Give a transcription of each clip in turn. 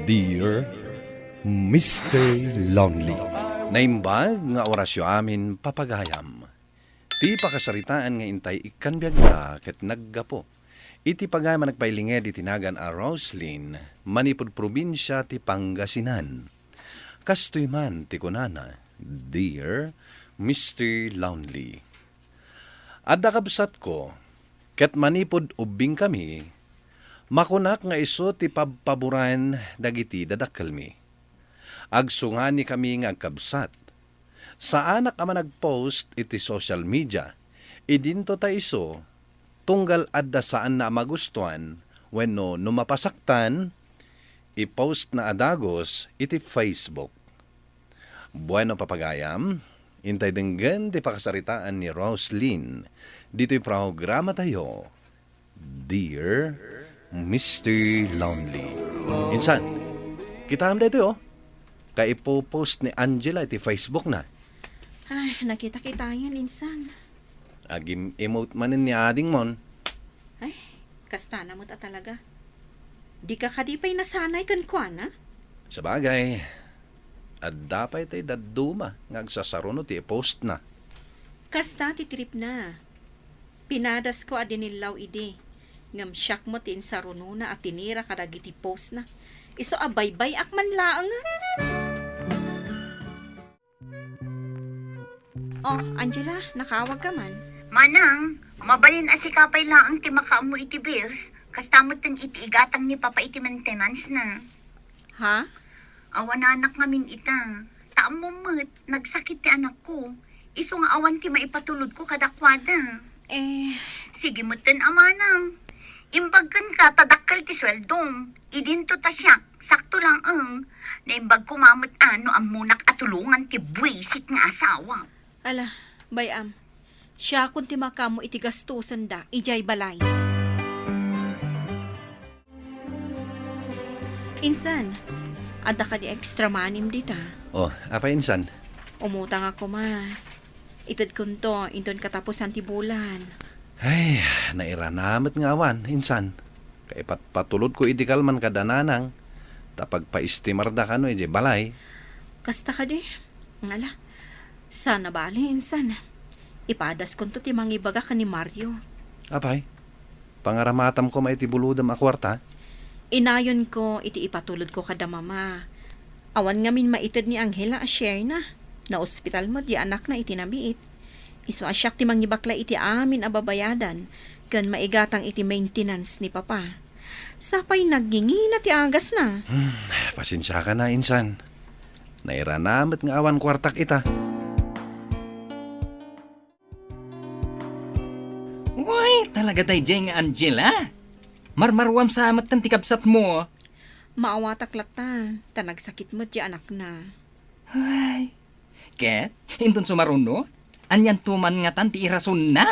Dear Mr. Lonely. Naimbag nga orasyo amin papagayam. Ti pakasaritaan nga intay ikan biag ita ket naggapo. Iti pagayam nagpailinged itinagan a Roslyn, manipod probinsya ti Pangasinan. Kastoy man ti kunana, Dear Mr. Lonely. Adda kabsat ko, ket manipod ubing kami, makunak nga iso ti pabpaburan dagiti dadakkel mi. Agsungani kami nga agkabsat. Sa anak ama nagpost iti social media, idinto ta iso, tunggal adda saan na magustuhan, wenno numapasaktan, i-post na adagos iti Facebook. Bueno papagayam, intay denggan ti pakasaritaan ni Roslyn. Dito'y programa tayo, Dear Mr. Lonely. Insan, kita hamda ito kaipopost ni Angela iti Facebook na. Ay, nakita-kita yan, insan. Agim emote manin ni ading mon. Ay, kastana mo ta talaga. Di ka kadipay nasanay kan kuana? Sa bagay, at dapat ay daduma ngagsasarunod ti post na. Kasta ti trip na. Pinadas ko adinilaw ide. Ngam syak mo tin saruno na at tinira kadagiti post na. Iso abay-bay akman laang. Oh, Angela, nakawag ka man. Manang, mabalin asikapay laang ti makaamu iti bills, kastamot ten iti igatang ni Papa iti maintenance na. Ha? Awan anak ngamin ita. Taam mo mo't, nagsakit ti anak ko. Iso nga awan ti maipatulod ko kadakwada. Sige mo ten amanang. Imbagkan ka, tadakkal ti sweldong. Idinto ta siya, sakto lang ang. Naimbag ko mamot ano ang munak at tulungan ti buwisit nga asawa. Ala, bayam. Siya kung ti makamo iti gastusan da, ijay balay. Insan, ada ka di extra manim dita. Oh, apa insan? Umutang ako ma. Itad kunto, indon katapusan ti bulan. Ay, nairanamat nga awan, insan. Kay patulod ko idikal man kadananang. Tapag pa-istimar da ka no, ije balay. Kasta ka di. Ngala, sana bali, insan. Ipadas kunto ti mangibaga ka ni Mario. Apay, pangaramatam ko maiti buludam akwarta. Inayon ko, iti ipatulod ko kada mama. Awan ngamin maitid ni Angela a share na. Na ospital mo, di anak na itinabiit. Iso asyak ti mangibakla iti amin ababayadan. Kan maigatang iti maintenance ni Papa. Sapay naggingi na ti agas na. Pasensya ka na, insan. Nairanamat nga awan kwartak ita. Uy, talaga tayo dyan, Angela. Marmarwam sa amat ng tikabsat mo. Maawatak latan, tanagsakit mo di anak na. Ay, ket, hintun sumaruno, anyan tuman nga tan ti irason na.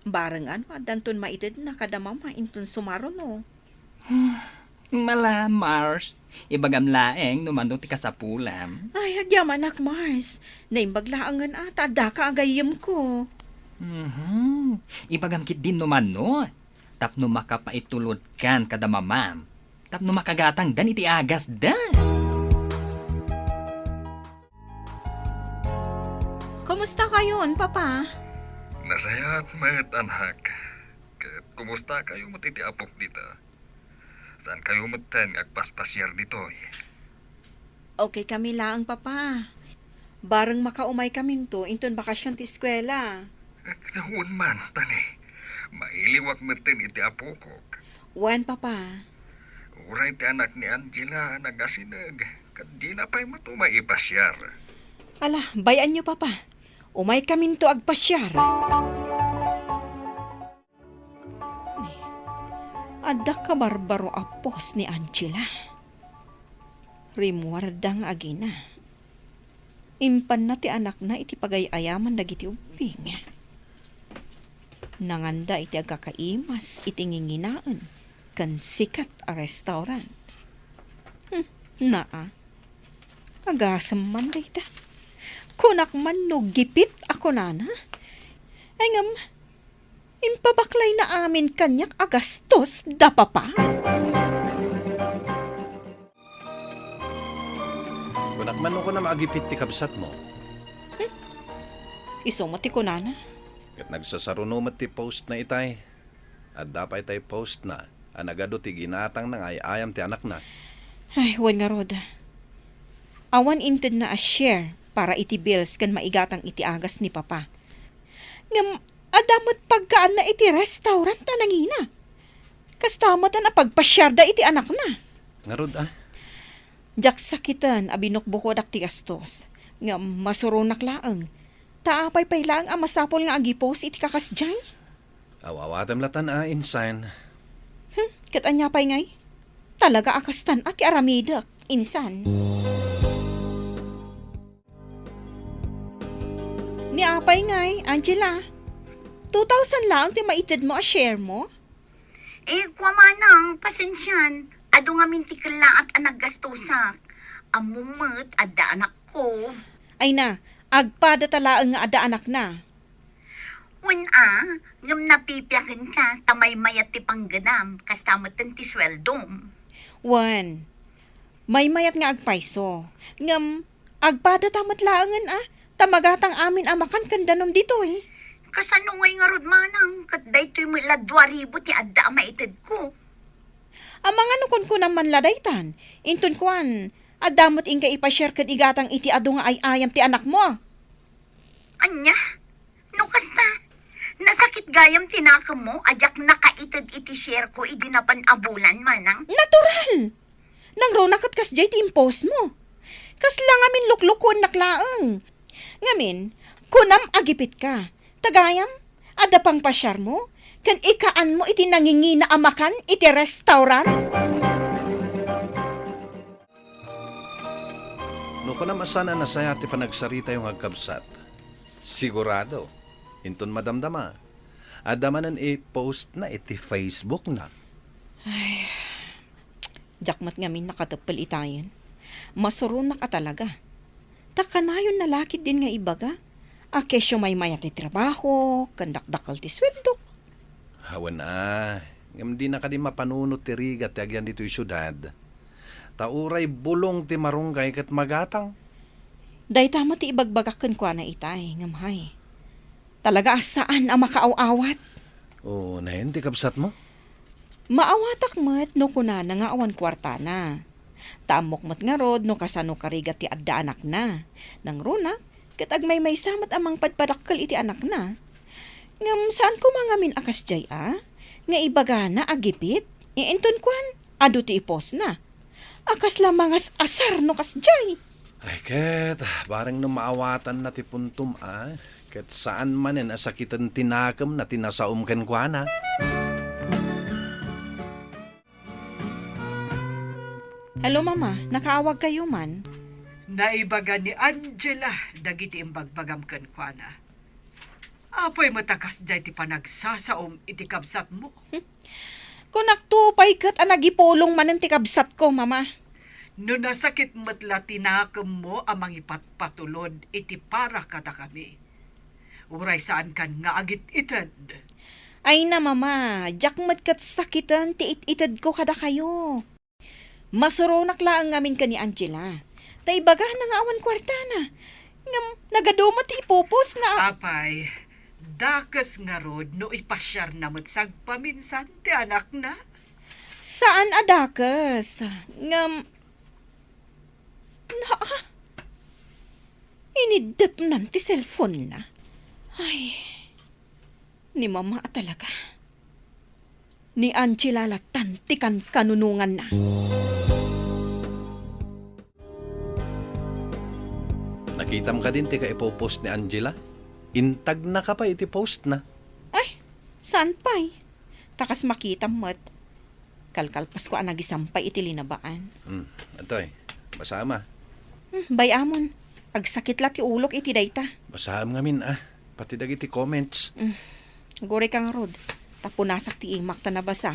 Barangan pa, danton maitid na kada mama intun sumaro no. Mala, Mars, ibagam laeng numando ti kasapulam. Ay, agyam anak Mars, naimbaglaangan ata, daka agayim ko. Ibagam kit din numan no. Tapno makapaitulod kan kada mamam. Tapno makagatang dan iti agas dan. Kumusta kayon, Papa? Nasayat met anak. Ket kumusta kayo matiti apok dito? Saan kayo maten agpaspasyar dito? Okay kami lang, Papa. Bareng makaumay kami to, inton bakasyon ti eskwela. Nahuon man, tani. Mailiwak maten iti apokok. Wan, Papa. Uray ti anak ni Angela nagasinag. Kat di na pa'y matumay ipasyar. Ala, bayan nyo, Papa. Umay kami to agpasyar. Ada ka barbaro apos ni Angela. Rimwardang agina. Impan na ti anak na iti pagayayaman dagiti ubing. Nanganda iti agkakaimas iti nginginaan kan sikat a restaurant. Naa. Agasam man dayta. Kunak man no gipit ako nana. Engam, impabaklay na amin kanyak agastos da papa. Kunak man ko na maagipit ti kabsat mo. Isumati ko na. Kat nagsasarunumat ti post na itay. At dapat itay post na. Anagado ti ginatang nang ayam ti anak na. Ay, wan nga rod. Awan inted na a share para iti bills kan maigatang iti agas ni Papa. Ngam, adamot pagkaan na iti restaurant na nangina. Kastamot na pagpasyarda iti anak na. Ngarod Jak sakitan abinukbuko dak ti gastos. Nga masurunak laang. Taapay pay lang ang masapol nga agipos iti kakasjay. Awawatam latan insan. Kat anya pay ngay. Talaga akastan at aramidak. Insan. Ni apay ngay, Angela. 2,000 lang ti maitid mo a share mo. Kwa manang, pasensyan. Ado nga mintikal lang at anaggastusak. Amumot, ada anak ko. Ay na, agpada talaang nga ada anak na. Ngam napipiyakin ka, tamay mayat ti pangganam, kastamatan ti sweldom. Wan, may mayat nga agpaiso. Ngam, agpada tamat laangan tamagatang amin amakan kandanom dito eh. Kasano ngay nga rod manang, kat daytoy mo ila 2,000 ti adda maitid ko. Ang mga nukon ko naman ladaytan, inton kuan, adamot inka ipashare kad igatang iti adu nga ay ayam ti anak mo. Anya? Nukas na. Nasakit gayam tinaka mo, ajak nakaitid iti share ko, idinapan abulan manang. Natural! Nang ronakat kas jay ti impose mo. Kas lang amin luklukon naklaang. Ngamin, kunam agipit ka. Tagayam, ada pang pasyar mo, kan ikaan mo iti nangingi na amakan iti restaurant. No ko na masana nasaya ti panagsarita yung agkabsat. Sigurado, inton madamdama. Adamanan i-post na iti Facebook na. Jakmat ngamin nakatapal itayan. Masurun na ka talaga. Takanayon na lakit din nga ibaga. Kesyo may mayat ti trabaho, kandakdakal ti sweldo. Hawan ngam di na ka di mapanunot ti rigat ti agyan dito yung syudad. Tauray bulong ti marunggay kat magatang. Day tama ti ibagbagakan kwa na itay, ngamhay. Talaga saan ang makaaw-awat? O, nahin ti kabsat mo? Maawatak mat no kuna na nga awan kwarta na. Tamok mat nga rod no kasano karigat ti adda anak na. Nang runa, katag may samat amang padpadakkel iti anak na. Ngam saan ko mga min akas jay Nga ibaga na agipit? Iinton kwan, adu ti ipos na. Akas lamangas asar no kas jay. Ay, ket, barang no maawatan na ti puntum Ket saan manen asakitan tinakam na tinasaum ken kuana. Hello mama, nakaawag kayo man? Naibaga ni Angela dagiti imbagbagam ken kuana. Apoy matakas jay ti panagsasaom iti kabsat mo. Kung naktupay kat anagipulong manen ti kabsat ko mama. No nasakit matla tinakam mo amang ipatpatulod iti para kata kami. Uray saan kan nga agit itad. Ay na mama, jakmat kat sakitan ti itad ko kada kayo. Masuronak lang ngamin ka ni Angela. Taibaga na nga awan kwarta na. Ngam, nagaduma ti ipupos na. Apay, dakas nga rod no ipasyar na matsagpaminsan ti anak na. Saan adakas? Ngam, inidap nan ti cellphone na. Ay, ni mama talaga. Ni Angela latantikan kanunungan na. Nakitam ka din ti ka ipopost ni Angela? Intag na ka pa iti post na. Ay, saan pa'y? Takas makita mo't. Kalkalpas ko ang nagisampay iti linabaan. Atoy, basama. Bayamon, agsakit la ti ulok iti dayta. Basaham ngamin pati dagiti comments. Gore kang rod. Tapunasak ti imak ta nabasa.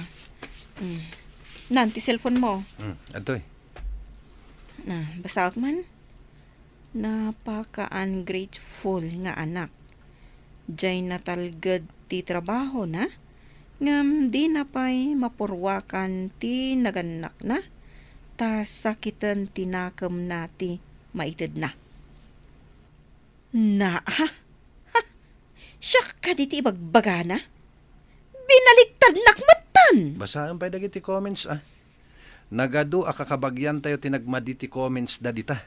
Nanti cellphone mo. Atoy. Basta man. Napaka-ungrateful nga anak. Diyay natalgad ti trabaho na. Ngam di na pa'y mapurwakan ti naganak na. Ta sakitan tinakam nati Maited na. Na, ha? Siyak ka diti ibagbaga na? Binaliktad nakmatan! Basaan pa dagiti comments Nagado akakabagyan tayo tinagmaditi comments da dita.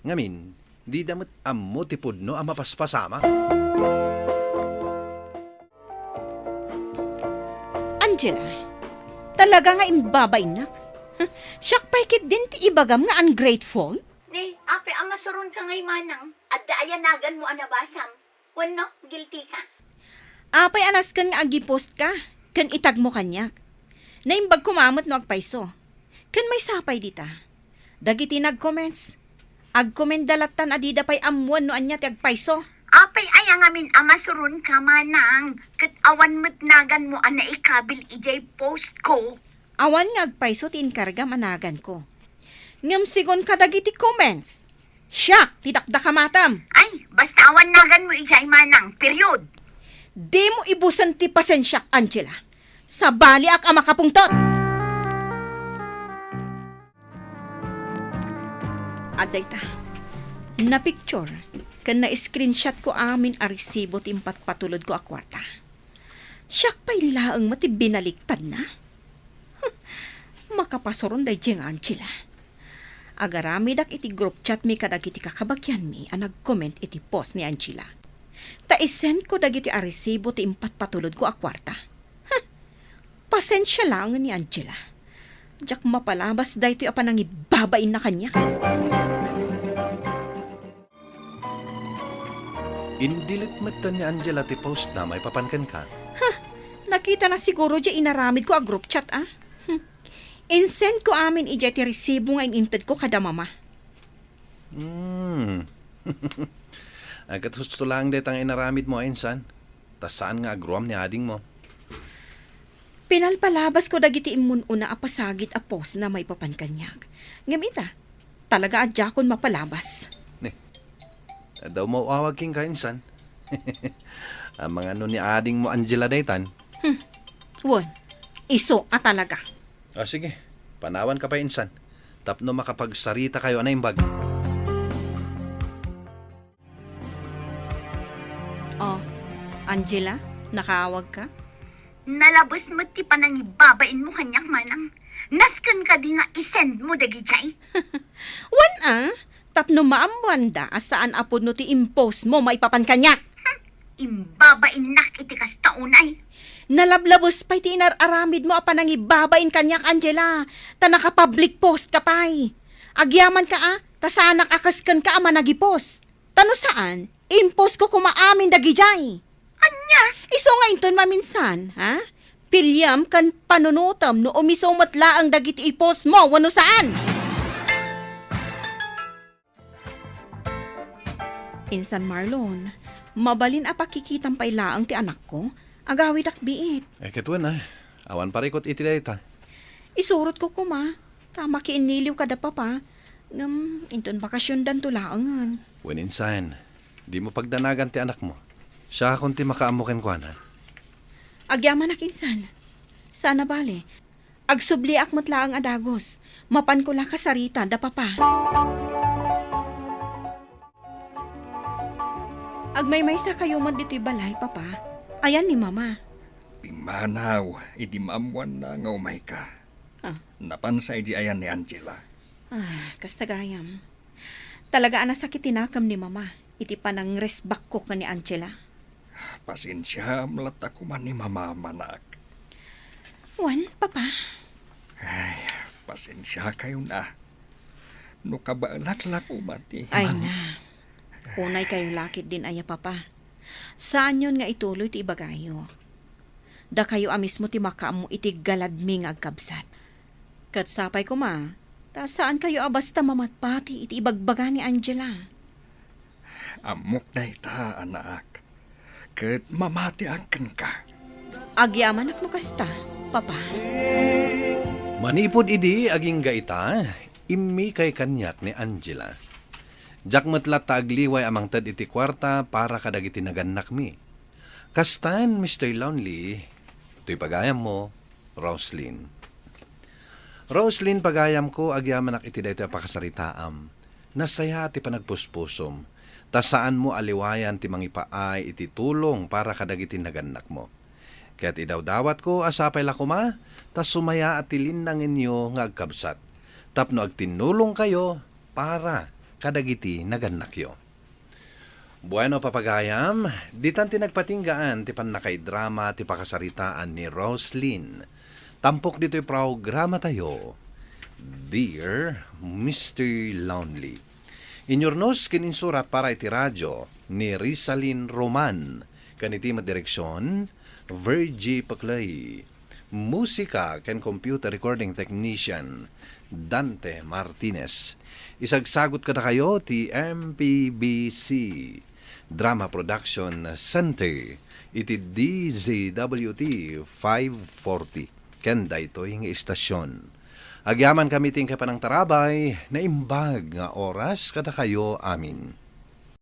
Ngamin, di damot ammo ti pudno ang mapaspasama. Angela, talaga nga imbabainak. Siyak paikit din ti ibagam nga ungrateful. Ne, ape amasoron ka ngay manang. At daayanagan mo anabasam. Wano, guilty ka. Apay anas kan nga agipost ka. Kan itag mo kanyak. Naimbag kumamot no agpaiso. Kan may sapay dita. Dagiti nag-comments. Agkomendalatan adida pay amuan no anya ti agpaiso. Apay ayang amin amasoron ka manang. Kat awan metnagan mo ana ikabil ijay post ko. Awan nga agpaiso ti inkarga managan ko. Ngam sigon ka dagiti comments. Siyak, tidakda ka matam. Ay, basta awan nagan mo ijay manang. Period. Di mo ibusan ti pasensya, Angela. Sa bali ak ang makapungtot. Aday ta. Na picture. Kan na screenshot ko amin a resibo ti impat patulod ko a kwarta. Siyak pa'y laang mati binaliktad na. Makapasoron day jeng Angela. Agarami dak iti group chat mi kadag iti kakabagyan mi ang nag-comment iti post ni Angela. Ta isend ko dagiti a resibo ti impat patulod ko a kwarta. Pasensya lang ni Angela. Diyak mapalabas da ito apan ang ibabain na kanya. Indilit matan ni Angela ti post na may papankan ka. Nakita na siguro di inaramid ko a group chat Insend ko amin ija ti resibo nga inintad ko kada mama. Agad gusto lang det ang inaramid mo insan. Tas saan nga agruam ni ading mo? Pinalpalabas ko dagiti imun una apasagit a post na may papankanyag. Ngamita, talaga adya kon mapalabas. Daw mo awag king ka insan. Ang mga ano ni ading mo Angela daytan. Won, iso talaga. Sige, panawan ka pa insan. Tapno makapagsarita kayo na imbag. Oh, Angela, nakaawag ka? Nalabas mo ti panang ibabain mo kanyak manang. Naskan ka di nga isend mo dagi jay. Wan tapno maamwanda asaan apod no ti impose mo maipapan kanyak. Imbabain nak iti kastaunay. Nalablabos pa'y ti inararamid mo apan ang ibabain kanyak, Angela. Ta naka-public post ka pa'y. Agyaman ka ta saan nakakaskan ka ama nagipost. Tano saan? Impose ko kumaamin dagijay. Anya? Iso nga inton maminsan, ha? Pilyam kan panunutam no umiso matla ang dagiti i-post mo, wano saan? Insan Marlon, mabalin a pakikitang pailaang ti anak ko, agawid akbiit. Ketwan awan parikot iti dayta. Isurot ko kuma, tama kiiniliw kada papa, ngam inton bakasyon dan tulaangan. When insan, di mo pagdanagan ti anak mo. Siya kung ti makaamukin ko na. Agyaman na kinsan. Sana bale. Agsubli ak matla ang adagos. Mapan ko la kasarita da papa. Agmay-may sa kayo man dito'y balay, papa. Ayan ni mama. Pimanaw, idi maamuan na nga umay ka. Napansay di ayan ni Angela. Kastagayam. Talaga anasakit tinakam ni mama. Iti pa ng resbak ko ka ni Angela. Pasensya, malata ko man ni mama manak. Wan, papa. Ay, pasensya kayo na. No kabaalat umati. Ay na. Unay kayo lakit din aya, papa. Saan yun nga ituloy ti ibagayo? Da kayo mismo ti makaam mo iti galadmi nga agkabsat. Kat sapay ko ma, ta saan kayo basta mamatpati iti ibagbaga ni Angela? Amok na ita, anak. Kat mamati akan ka. Agyaman ak no kasta, papa. Manipod idi aging gaita, immi kay kanyak ni Angela. Jak matlat taagliway amang tad iti kwarta para kadagiti naganak mi. Kastan, Mr. Lonely, to'y pagayam mo, Roslyn. Roslyn, pagayam ko, agyaman ak iti dayto pakasaritaam. Nasaya ti panagpuspusom. Ta saan mo aliwayan ti mangipaay iti tulong para kadagiti naganak mo. Kaya't idawdawat ko asapay lakuma, ta sumaya at tilindang inyo nga agkabsat. Tapno agtinulong kayo para kadagiti nagannakyo. Bueno papagayam, ditan tinagpatinggaan ti panakay-drama ti pakasaritaan ni Roslyn. Tampok dito'y programa tayo, Dear Mr. Lonely. Inyornos kininsurat para iti radyo ni Rizalyn Roman, kaniti madireksyon, Virgie Paclay. Musika ken computer recording technician, Dante Martinez. Isagsagot kada kayo ti MPBC Drama Production Center iti DZWT 540 ken daytoy nga istasyon. Agyaman kami ting kapanang tarabay na imbag nga oras kada kayo amin.